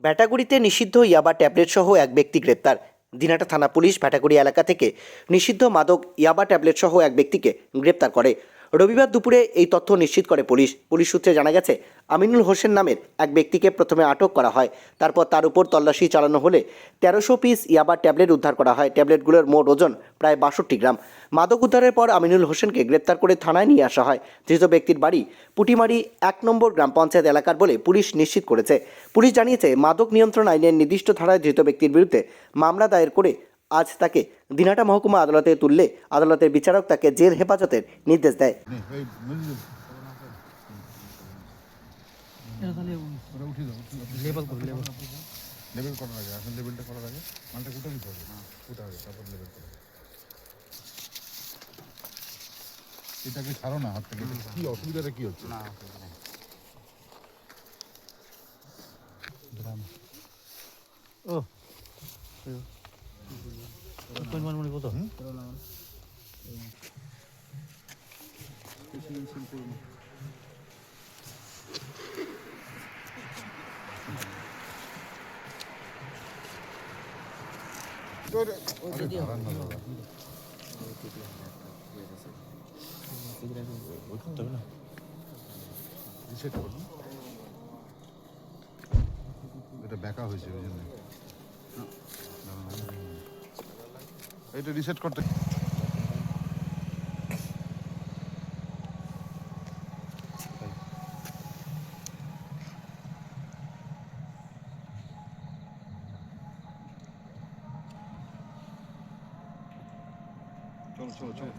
ভ্যাটাগুড়িতে নিষিদ্ধ ইয়াবা ট্যাবলেট সহ এক ব্যক্তি গ্রেপ্তার। দিনহাটা থানা পুলিশ ভ্যাটাগুড়ি এলাকা থেকে নিষিদ্ধ মাদক ইয়াবা ট্যাবলেট সহ এক ব্যক্তিকে গ্রেপ্তার করে। রবিবার দুপুরে এই তথ্য নিশ্চিত করে পুলিশ সূত্রে জানা গেছে, আমিনুল হোসেন নামের এক ব্যক্তিকে প্রথমে আটক করা হয়। তারপর তার উপর তল্লাশি চালানো হলে 1300 পিস ইয়াবা ট্যাবলেট উদ্ধার করা হয়। ট্যাবলেটগুলোর মোট ওজন প্রায় 62 গ্রাম। মাদক উদ্ধারের পর আমিনুল হোসেনকে গ্রেপ্তার করে থানায় নিয়ে আসা হয়। ধৃত ব্যক্তির বাড়ি পুটিমারি 1 নম্বর গ্রাম পঞ্চায়েত এলাকার বলে পুলিশ নিশ্চিত করেছে। পুলিশ জানিয়েছে, মাদক নিয়ন্ত্রণ আইনের নির্দিষ্ট ধারায় ধৃত ব্যক্তির বিরুদ্ধে মামলা দায়ের করে আজ তাকে দিনহাটা মহকুমা আদালতে তুললে আদালতের বিচারক তাকে জেল হেফাজতের নির্দেশ দেয়। লেবেল করার আগে আসলে লেবেলটা করার আগে মালটা কুটে দিতে হবে, কুটা হবে তারপর লেবেল করবে। এটাকে ছাড়ো না হাত থেকে। কি অসুবিধাটা কি হচ্ছে? ও পরিমাণ মনে কত? এটা ব্যাকা হয়েছে ওই জন্য এটা রিসেট করতে। চলো চলো চলো।